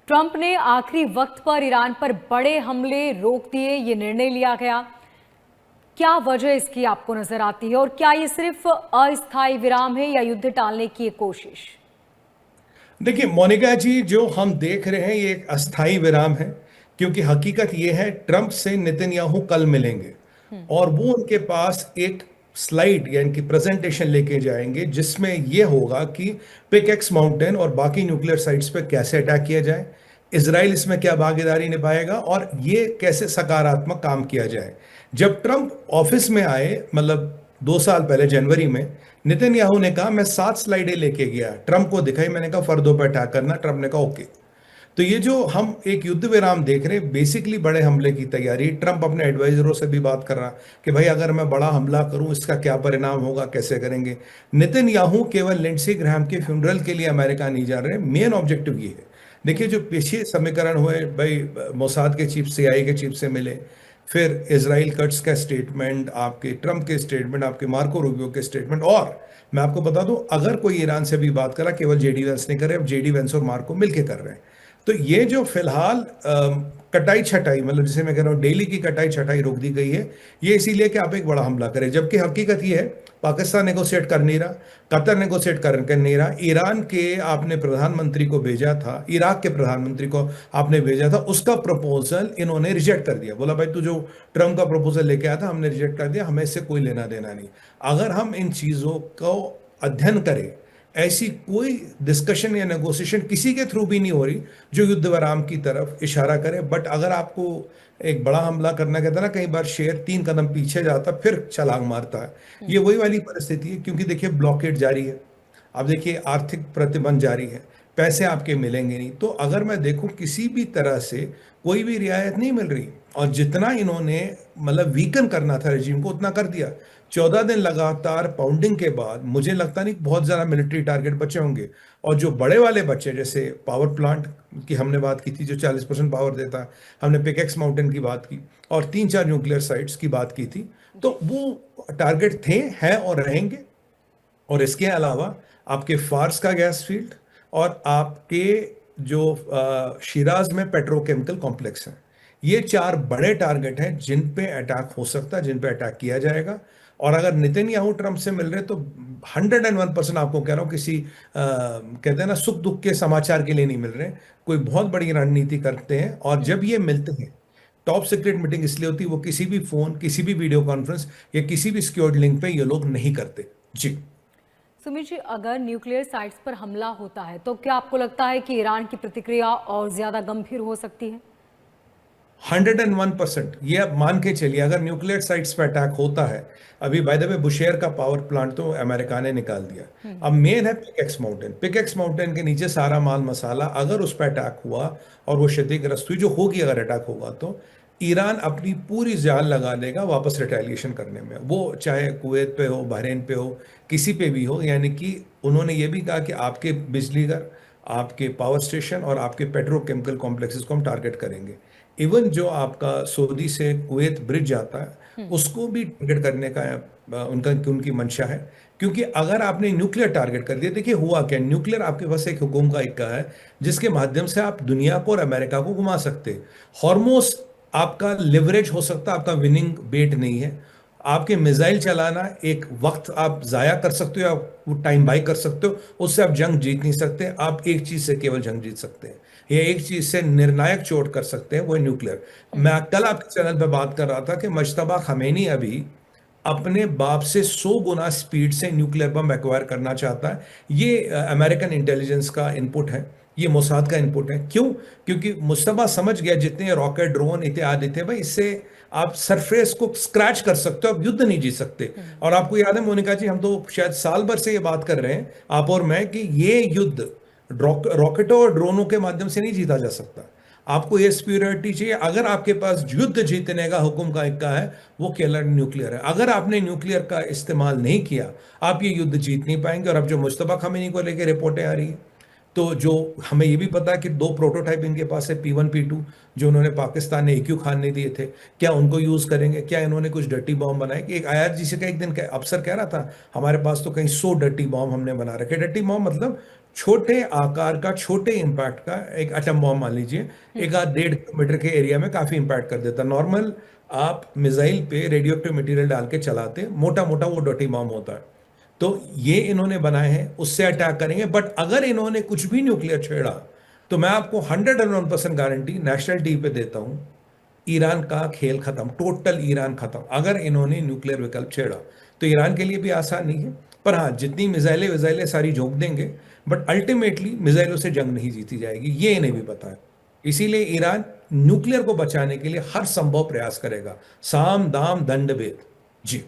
Trump ने आखिरी वक्त पर ईरान पर बड़े हमले रोक दिए, ये निर्णय लिया गया। क्या वजह इसकी आपको नजर आती है और क्या ये सिर्फ अस्थायी विराम है या युद्ध टालने की एक कोशिश? देखिए मोनिका जी, जो हम देख रहे हैं ये एक अस्थाई विराम है। क्योंकि हकीकत ये है, ट्रंप से नेतन्याहू कल मिलेंगे और वो उनके पास एक स्लाइड यानी कि प्रेजेंटेशन लेके जाएंगे जिसमें ये होगा कि पिकेक्स माउंटेन और बाकी न्यूक्लियर साइट्स पे कैसे अटैक किया जाए, इसराइल इसमें क्या भागीदारी निभाएगा और ये कैसे सकारात्मक काम किया जाए। जब ट्रंप ऑफिस में आए, मतलब 2 साल पहले जनवरी में, नेतन्याहू ने कहा मैं 7 स्लाइडें लेके गया, ट्रंप को दिखाई, मैंने कहा फर्दों पर अटैक करना, ट्रंप ने कहा ओके। तो ये जो हम एक युद्ध विराम देख रहे हैं, बेसिकली बड़े हमले की तैयारी। ट्रंप अपने एडवाइजरों से भी बात कर रहा कि भाई अगर मैं बड़ा हमला करूं इसका क्या परिणाम होगा, कैसे करेंगे। नेतन्याहू केवल लिंडसे ग्राहम के फ्यूनरल के लिए अमेरिका नहीं जा रहे, मेन ऑब्जेक्टिव ये है। देखिए जो पीछे समीकरण हुए, भाई मोसाद के चीफ, सीआईए के चीफ से मिले, फिर इसराइल कट्स का स्टेटमेंट, आपके ट्रंप के स्टेटमेंट, आपके मार्को रूबियो के स्टेटमेंट, और मैं आपको बता दूं अगर कोई ईरान से भी बात करा, केवल जेडी वेंस नहीं कर रहे, अब जेडी वेंस और मार्को मिलके कर रहे हैं। तो ये जो फिलहाल कटाई छटाई, मतलब जिसे मैं कह रहा हूँ डेली की कटाई छटाई रोक दी गई है, ये इसीलिए कि आप एक बड़ा हमला करें। जबकि हकीकत ये है पाकिस्तान नेगोशिएट कर नहीं रहा, कतर नेगोशिएट कर नहीं रहा, ईरान के आपने प्रधानमंत्री को भेजा था, इराक के प्रधानमंत्री को आपने भेजा था, उसका प्रपोजल इन्होंने रिजेक्ट कर दिया। बोला भाई तू जो ट्रम्प का प्रपोजल लेके आया था हमने रिजेक्ट कर दिया, हमें इससे कोई लेना देना नहीं। अगर हम इन चीजों को अध्ययन करें, ऐसी कोई डिस्कशन या नेगोशिएशन किसी के थ्रू भी नहीं हो रही जो युद्ध विराम की तरफ इशारा करे। बट अगर आपको एक बड़ा हमला करना, कहता है ना कई बार शेर 3 कदम पीछे जाता फिर छलांग मारता है, ये वही वाली परिस्थिति है। क्योंकि देखिए ब्लॉकेड जारी है, अब देखिए आर्थिक प्रतिबंध जारी है, पैसे आपके मिलेंगे नहीं। तो अगर मैं देखूं किसी भी तरह से कोई भी रियायत नहीं मिल रही, और जितना इन्होंने मतलब वीकन करना था रेजिम को उतना कर दिया। 14 दिन लगातार पाउंडिंग के बाद मुझे लगता नहीं बहुत ज़्यादा मिलिट्री टारगेट बचे होंगे। और जो बड़े वाले बच्चे, जैसे पावर प्लांट की हमने बात की थी जो 40% पावर देता है, हमने पिकेक्स माउंटेन की बात की, और 3-4 न्यूक्लियर साइट्स की बात की थी, तो वो टारगेट थे, हैं और रहेंगे। और इसके अलावा आपके फार्स का गैस फील्ड और आपके जो शिराज में पेट्रोकेमिकल कॉम्प्लेक्स है, ये 4 बड़े टारगेट हैं जिन पे अटैक हो सकता है, जिन पे अटैक किया जाएगा। और अगर नेतन्याहू ट्रंप से मिल रहे तो 101% आपको कह रहा हूं किसी कहते हैं ना सुख दुख के समाचार के लिए नहीं मिल रहे, कोई बहुत बड़ी रणनीति करते हैं। और जब ये मिलते हैं, टॉप सीक्रेट मीटिंग इसलिए होती है, वो किसी भी फोन, किसी भी वीडियो कॉन्फ्रेंस या किसी भी सिक्योर्ड लिंक पे ये लोग नहीं करते जी। सुमित जी, अगर न्यूक्लियर साइट्स पर हमला होता है तो क्या आपको लगता है कि ईरान की प्रतिक्रिया और ज्यादा गंभीर हो सकती है? 101% ये अब मान के चलिए, अगर न्यूक्लियर साइट्स पे अटैक होता है, अभी बाय द वे बुशेयर का पावर प्लांट तो अमेरिका ने निकाल दिया, अब मेन है पिकेक्स माउंटेन। पिकेक्स माउंटेन के नीचे सारा माल मसाला, अगर उस पर अटैक हुआ और वो क्षतिग्रस्त हुई, जो होगी अगर अटैक होगा, तो ईरान अपनी पूरी जान लगा देगा वापस रिटेलिएशन करने में। वो चाहे कुवैत पे हो, बहरीन पे हो, किसी पे भी हो। यानी कि उन्होंने ये भी कहा कि आपके बिजली घर, आपके पावर स्टेशन और आपके पेट्रोकेमिकल कॉम्प्लेक्सेस को हम टारगेट करेंगे। इवन जो आपका सऊदी से कुवैत ब्रिज जाता है उसको भी टारगेट करने का उनकी मंशा है। क्योंकि अगर आपने न्यूक्लियर टारगेट कर दिया, देखिए हुआ क्या, न्यूक्लियर आपके पास एक हुकुम का इक्का है जिसके माध्यम से आप दुनिया को और अमेरिका को घुमा सकते। हॉर्मोस आपका लिवरेज हो सकता है, आपका विनिंग बेट नहीं है। आपके मिसाइल चलाना एक वक्त आप जाया कर सकते हो, आप टाइम बाई कर सकते हो, उससे आप जंग जीत नहीं सकते। आप एक चीज से केवल जंग जीत सकते हैं, ये एक चीज से निर्णायक चोट कर सकते हैं, वो है न्यूक्लियर। मैं कल आपके चैनल पे बात कर रहा था कि मुश्तबा खमेनी अभी अपने बाप से 100 गुना स्पीड से न्यूक्लियर बम एक्वायर करना चाहता है। ये अमेरिकन इंटेलिजेंस का इनपुट है, ये मोसाद का इनपुट है। क्यों? क्योंकि मुश्तबा समझ गया जितने रॉकेट ड्रोन इत्यादि थे, भाई इससे आप सरफेस को स्क्रैच कर सकते हो, आप युद्ध नहीं जीत सकते। और आपको याद है मोनिका जी, हम तो शायद साल भर से ये बात कर रहे हैं आप और मैं कि ये युद्ध रॉकेटों और ड्रोनों के माध्यम से नहीं जीता जा सकता। आपको ये स्प्योरिटी चाहिए। अगर आपके पास युद्ध जीतने का हुक्म का इक्का है, वो केवल न्यूक्लियर है। अगर आपने न्यूक्लियर का इस्तेमाल नहीं किया, आप ये युद्ध जीत नहीं पाएंगे। और अब जो मुश्तबा खमीनी को लेकर रिपोर्टें आ रही है, तो जो हमें ये भी पता है कि 2 प्रोटोटाइप इनके पास है, P1 P2, जो उन्होंने पाकिस्तान ने AQ खान ने दिए थे, क्या उनको यूज करेंगे? क्या इन्होंने कुछ डर्टी बॉम्ब बनाए? कि एक IRGC का एक दिन अफसर कह रहा था हमारे पास तो कहीं 100 डर्टी बॉम्ब हमने बना रखे। डर्टी बॉम्ब मतलब छोटे आकार का, छोटे इम्पैक्ट का एक एटम बॉम्ब मान लीजिए, 1.5 किलोमीटर के एरिया में काफी इम्पैक्ट कर देता। नॉर्मल आप मिसाइल पे रेडियो एक्टिव मटेरियल डाल के चलाते, मोटा मोटा वो डर्टी बॉम्ब होता है। तो ये इन्होंने बनाए हैं, उससे अटैक करेंगे। बट अगर इन्होंने कुछ भी न्यूक्लियर छेड़ा तो मैं आपको 101% गारंटी नेशनल टीवी पे देता हूं, ईरान का खेल खत्म, टोटल ईरान खत्म। अगर इन्होंने न्यूक्लियर विकल्प छेड़ा तो ईरान के लिए भी आसान नहीं है। पर हाँ, जितनी मिसाइलें विजाइलें सारी झोंक देंगे, बट अल्टीमेटली मिसाइलों से जंग नहीं जीती जाएगी, ये इन्हें भी पता है। इसीलिए ईरान न्यूक्लियर को बचाने के लिए हर संभव प्रयास करेगा, साम दाम दंड भेद। जी।